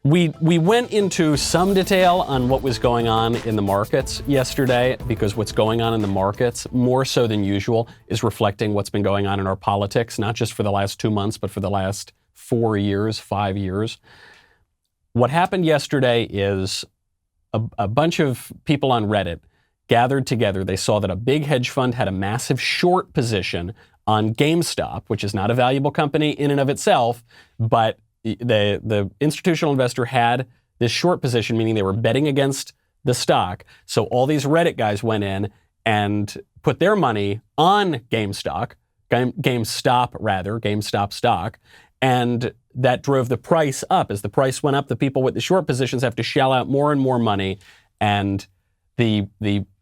We went into some detail on what was going on in the markets yesterday, because what's going on in the markets, more so than usual, is reflecting what's been going on in our politics, not just for the last 2 months, but for the last 4 years, 5 years. What happened yesterday is a bunch of people on Reddit gathered together. They saw that a big hedge fund had a massive short position on GameStop, which is not a valuable company in and of itself, but the institutional investor had this short position, meaning they were betting against the stock. So all these Reddit guys went in and put their money on GameStop stock, and that drove the price up. As the price went up, the people with the short positions have to shell out more and more money. And the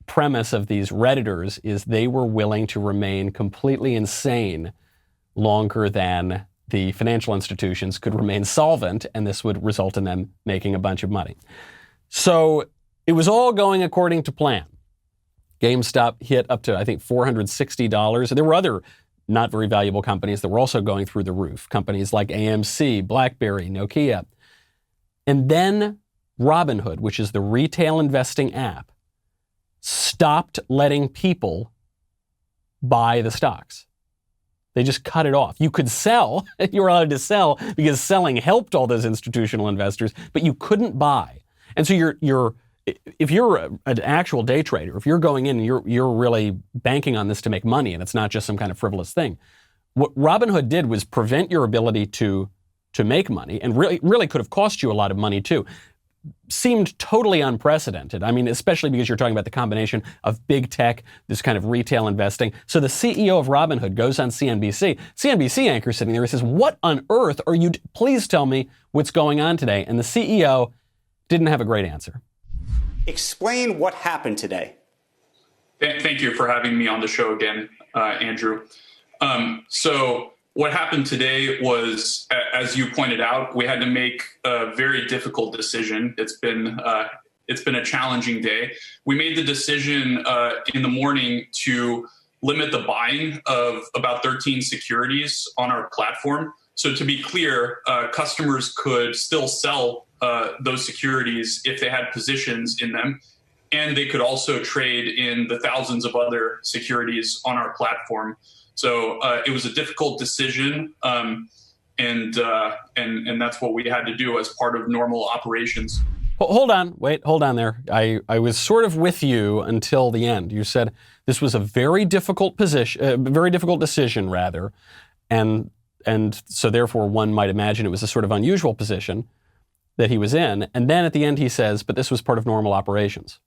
premise of these Redditors is they were willing to remain completely insane longer than the financial institutions could remain solvent, and this would result in them making a bunch of money. So it was all going according to plan. GameStop hit up to, I think, $460. There were other not very valuable companies that were also going through the roof. Companies like AMC, BlackBerry, Nokia. And then Robinhood, which is the retail investing app, stopped letting people buy the stocks. They just cut it off. You could sell, you were allowed to sell because selling helped all those institutional investors, but you couldn't buy. And so if you're an actual day trader, if you're going in and you're really banking on this to make money and it's not just some kind of frivolous thing, what Robinhood did was prevent your ability to make money, and really could have cost you a lot of money too. Seemed totally unprecedented. I mean, especially because you're talking about the combination of big tech, this kind of retail investing. So the CEO of Robinhood goes on CNBC. CNBC anchor sitting there, he says, "What on earth are you, please tell me what's going on today?" And the CEO didn't have a great answer. Explain what happened today. Thank you for having me on the show again, Andrew. So what happened today was, as you pointed out, we had to make a very difficult decision. It's been a challenging day. We made the decision in the morning to limit the buying of about 13 securities on our platform. So to be clear, customers could still sell those securities if they had positions in them, and they could also trade in the thousands of other securities on our platform. So it was a difficult decision, and that's what we had to do as part of normal operations. Hold on there. I was sort of with you until the end. You said this was a very difficult decision, rather, and so therefore one might imagine it was a sort of unusual position that he was in. And then at the end he says, but this was part of normal operations.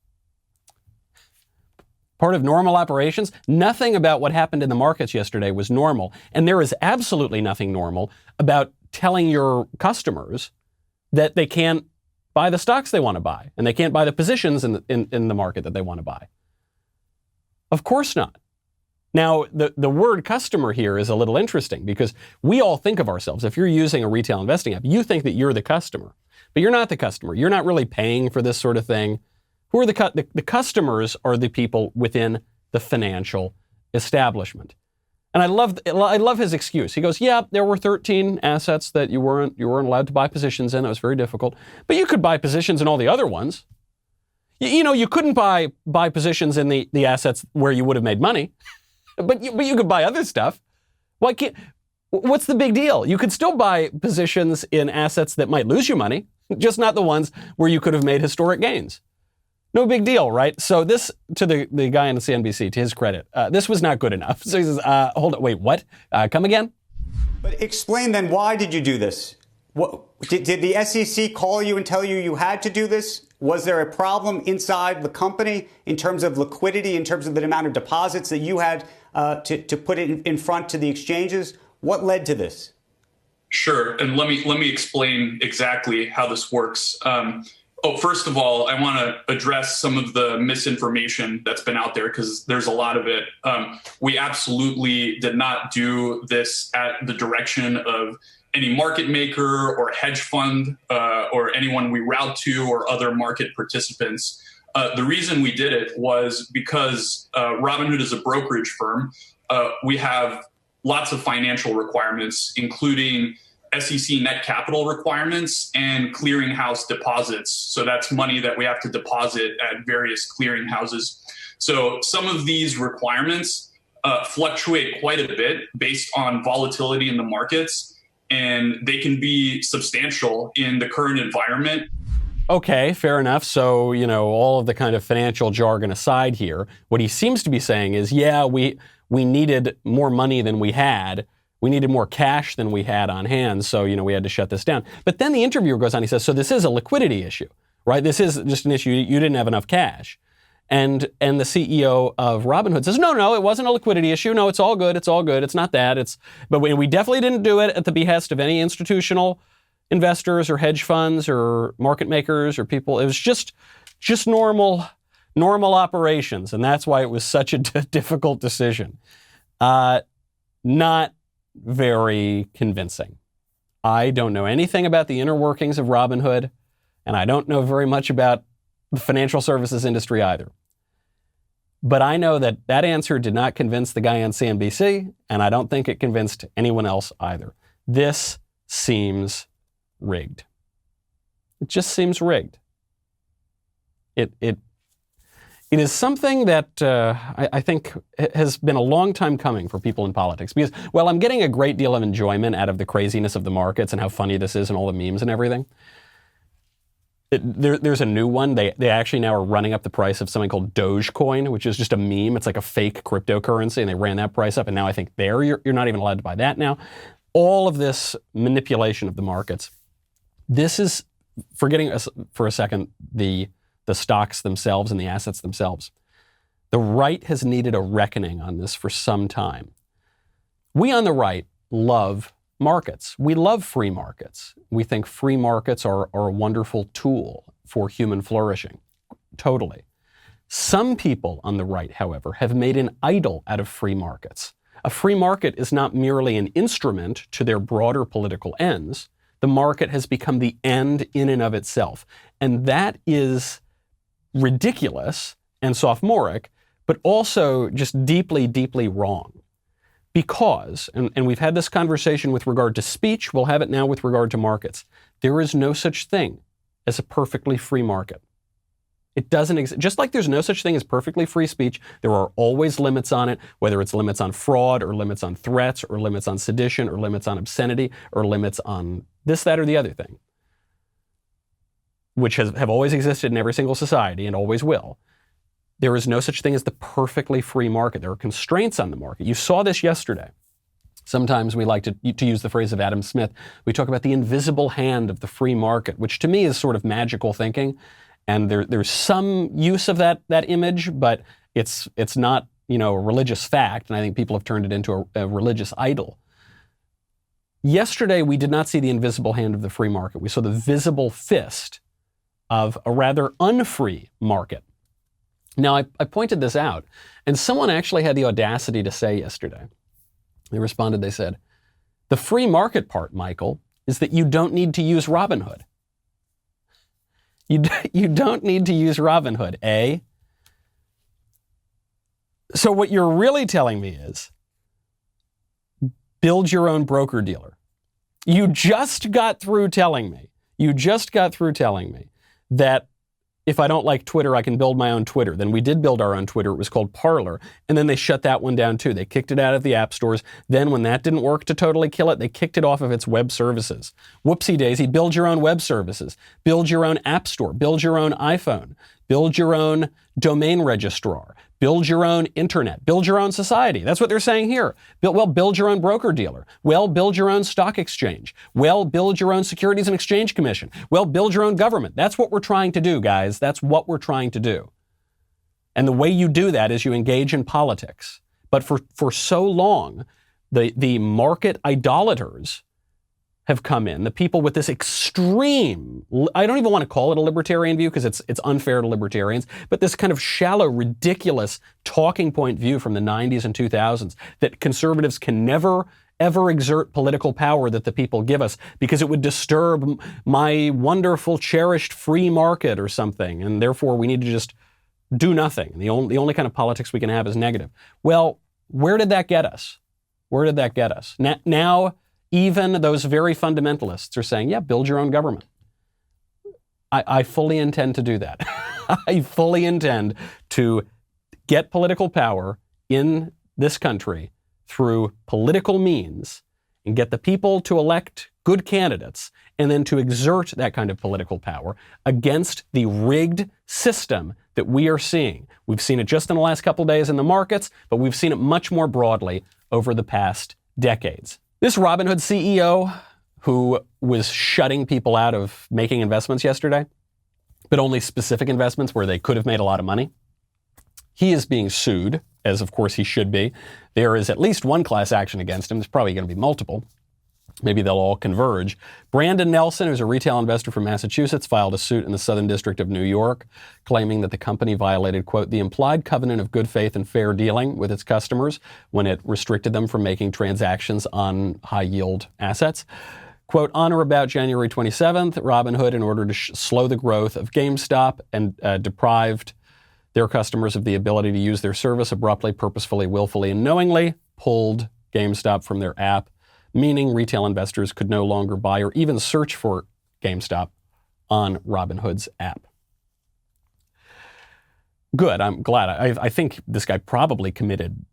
Part of normal operations? Nothing about what happened in the markets yesterday was normal. And there is absolutely nothing normal about telling your customers that they can't buy the stocks they want to buy, and they can't buy the positions in the market that they want to buy. Of course not. Now, the word customer here is a little interesting, because we all think of ourselves, if you're using a retail investing app, you think that you're the customer, but you're not the customer. You're not really paying for this sort of thing. Who are the customers are the people within the financial establishment. And I love his excuse. He goes, yeah, there were 13 assets that you weren't allowed to buy positions in. That was very difficult. But you could buy positions in all the other ones. You couldn't buy positions in the assets where you would have made money, but you could buy other stuff. What's the big deal? You could still buy positions in assets that might lose you money, just not the ones where you could have made historic gains. No big deal, right? So this, to the guy on the CNBC, to his credit, this was not good enough. So he says, hold on, wait, what? Come again? But explain then, why did you do this? Did the SEC call you and tell you had to do this? Was there a problem inside the company in terms of liquidity, in terms of the amount of deposits that you had to put it in front to the exchanges? What led to this? Sure, and let me explain exactly how this works. First of all, I want to address some of the misinformation that's been out there, because there's a lot of it. We absolutely did not do this at the direction of any market maker or hedge fund or anyone we route to or other market participants. The reason we did it was because Robinhood is a brokerage firm. We have lots of financial requirements, including SEC net capital requirements and clearinghouse deposits. So that's money that we have to deposit at various clearinghouses. So some of these requirements fluctuate quite a bit based on volatility in the markets, and they can be substantial in the current environment. Okay, fair enough. So, all of the kind of financial jargon aside here, what he seems to be saying is, yeah, we needed more money than we had. We needed more cash than we had on hand. So, we had to shut this down. But then the interviewer goes on, he says, so this is a liquidity issue, right? This is just an issue. You didn't have enough cash. And the CEO of Robinhood says, no, it wasn't a liquidity issue. No, it's all good. It's all good. It's not that. But we definitely didn't do it at the behest of any institutional investors or hedge funds or market makers or people. It was just normal operations. And that's why it was such a difficult decision. Not very convincing. I don't know anything about the inner workings of Robinhood, and I don't know very much about the financial services industry either. But I know that answer did not convince the guy on CNBC, and I don't think it convinced anyone else either. This seems rigged. It just seems rigged. It is something that I think has been a long time coming for people in politics because, well, I'm getting a great deal of enjoyment out of the craziness of the markets and how funny this is and all the memes and everything. There's a new one. They actually now are running up the price of something called Dogecoin, which is just a meme. It's like a fake cryptocurrency, and they ran that price up, and now I think you're not even allowed to buy that now. All of this manipulation of the markets. This is, forgetting for a second the stocks themselves and the assets themselves. The right has needed a reckoning on this for some time. We on the right love markets. We love free markets. We think free markets are a wonderful tool for human flourishing. Totally. Some people on the right, however, have made an idol out of free markets. A free market is not merely an instrument to their broader political ends. The market has become the end in and of itself. And that is ridiculous and sophomoric, but also just deeply, deeply wrong. Because, and we've had this conversation with regard to speech, we'll have it now with regard to markets. There is no such thing as a perfectly free market. It doesn't exist. Just like there's no such thing as perfectly free speech, there are always limits on it, whether it's limits on fraud or limits on threats or limits on sedition or limits on obscenity or limits on this, that, or the other thing, which have always existed in every single society and always will. There is no such thing as the perfectly free market. There are constraints on the market. You saw this yesterday. Sometimes we like to use the phrase of Adam Smith. We talk about the invisible hand of the free market, which to me is sort of magical thinking. And there's some use of that image, but it's not, a religious fact. And I think people have turned it into a religious idol. Yesterday, we did not see the invisible hand of the free market. We saw the visible fist of a rather unfree market. Now, I pointed this out, and someone actually had the audacity to say yesterday. They responded, they said, the free market part, Michael, is that you don't need to use Robinhood. You don't need to use Robinhood, eh? So what you're really telling me is, build your own broker-dealer. You just got through telling me that if I don't like Twitter, I can build my own Twitter. Then we did build our own Twitter. It was called Parler. And then they shut that one down too. They kicked it out of the app stores. Then when that didn't work to totally kill it, they kicked it off of its web services. Whoopsie daisy, build your own web services. Build your own app store. Build your own iPhone. Build your own domain registrar. Build your own internet. Build your own society. That's what they're saying here. Build your own broker-dealer. Build your own stock exchange. Build your own Securities and Exchange Commission. Build your own government. That's what we're trying to do, guys. That's what we're trying to do. And the way you do that is you engage in politics. But for so long, the market idolaters have come in, the people with this extreme, I don't even want to call it a libertarian view because it's unfair to libertarians, but this kind of shallow, ridiculous talking point view from the 90s and 2000s that conservatives can never, ever exert political power that the people give us because it would disturb my wonderful, cherished free market or something, and therefore we need to just do nothing. The only kind of politics we can have is negative. Well, where did that get us? Now, Even those very fundamentalists are saying, yeah, build your own government. I fully intend to do that. I fully intend to get political power in this country through political means and get the people to elect good candidates and then to exert that kind of political power against the rigged system that we are seeing. We've seen it just in the last couple of days in the markets, but we've seen it much more broadly over the past decades. This Robinhood CEO who was shutting people out of making investments yesterday, but only specific investments where they could have made a lot of money, he is being sued, as of course he should be. There is at least one class action against him. There's probably going to be multiple. Maybe they'll all converge. Brandon Nelson, who's a retail investor from Massachusetts, filed a suit in the Southern District of New York, claiming that the company violated, quote, the implied covenant of good faith and fair dealing with its customers when it restricted them from making transactions on high-yield assets. Quote, on or about January 27th, Robinhood, in order to slow the growth of GameStop and deprived their customers of the ability to use their service, abruptly, purposefully, willfully, and knowingly pulled GameStop from their app, meaning retail investors could no longer buy or even search for GameStop on Robinhood's app. Good, I'm glad. I think this guy probably committed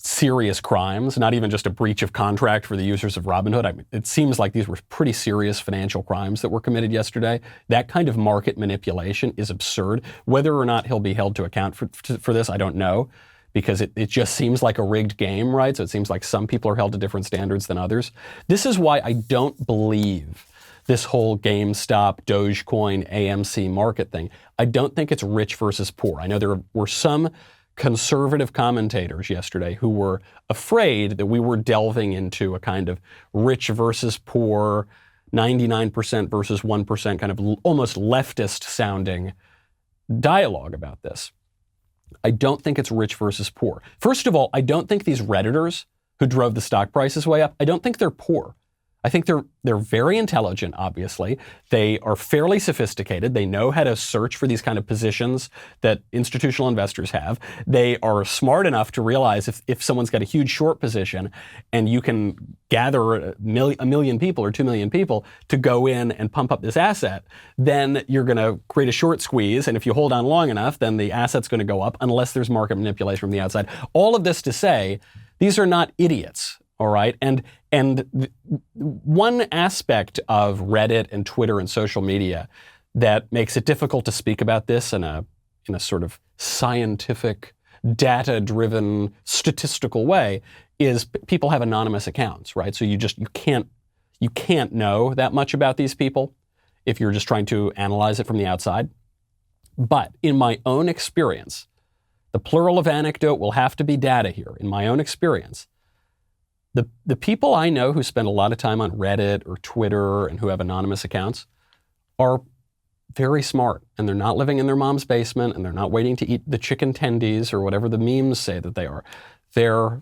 serious crimes, not even just a breach of contract for the users of Robinhood. I mean, it seems like these were pretty serious financial crimes that were committed yesterday. That kind of market manipulation is absurd. Whether or not he'll be held to account for this, I don't know, because it just seems like a rigged game, right? So it seems like some people are held to different standards than others. This is why I don't believe this whole GameStop, Dogecoin, AMC market thing. I don't think it's rich versus poor. I know there were some conservative commentators yesterday who were afraid that we were delving into a kind of rich versus poor, 99% versus 1% kind of almost leftist sounding dialogue about this. I don't think it's rich versus poor. First of all, I don't think these Redditors who drove the stock prices way up, I don't think they're poor. I think they're very intelligent, obviously. They are fairly sophisticated. They know how to search for these kind of positions that institutional investors have. They are smart enough to realize if someone's got a huge short position and you can gather a million people or 2 million people to go in and pump up this asset, then you're going to create a short squeeze. And if you hold on long enough, then the asset's going to go up unless there's market manipulation from the outside. All of this to say, these are not idiots. All right. And one aspect of Reddit and Twitter and social media that makes it difficult to speak about this in a sort of scientific, data-driven, statistical way is people have anonymous accounts, right? So you can't know that much about these people if you're just trying to analyze it from the outside. But in my own experience, the plural of anecdote will have to be data here. In my own experience, the people I know who spend a lot of time on Reddit or Twitter and who have anonymous accounts are very smart, and they're not living in their mom's basement, and they're not waiting to eat the chicken tendies or whatever the memes say that they are. They're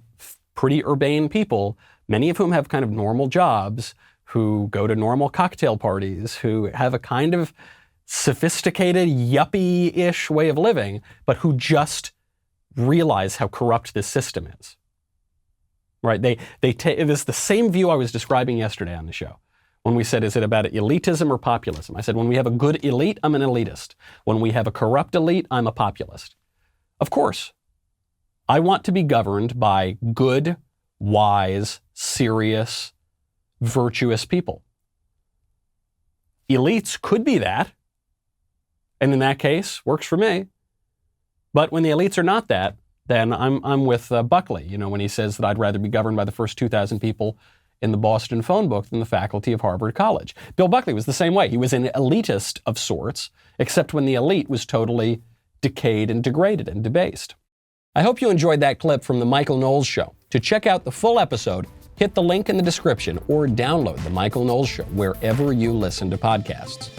pretty urbane people, many of whom have kind of normal jobs, who go to normal cocktail parties, who have a kind of sophisticated, yuppie-ish way of living, but who just realize how corrupt this system is. Right? It is the same view I was describing yesterday on the show when we said, is it about elitism or populism? I said, when we have a good elite, I'm an elitist. When we have a corrupt elite, I'm a populist. Of course, I want to be governed by good, wise, serious, virtuous people. Elites could be that, and in that case, works for me. But when the elites are not that, then I'm with Buckley, when he says that I'd rather be governed by the first 2,000 people in the Boston phone book than the faculty of Harvard College. Bill Buckley was the same way. He was an elitist of sorts, except when the elite was totally decayed and degraded and debased. I hope you enjoyed that clip from The Michael Knowles Show. To check out the full episode, hit the link in the description or download The Michael Knowles Show wherever you listen to podcasts.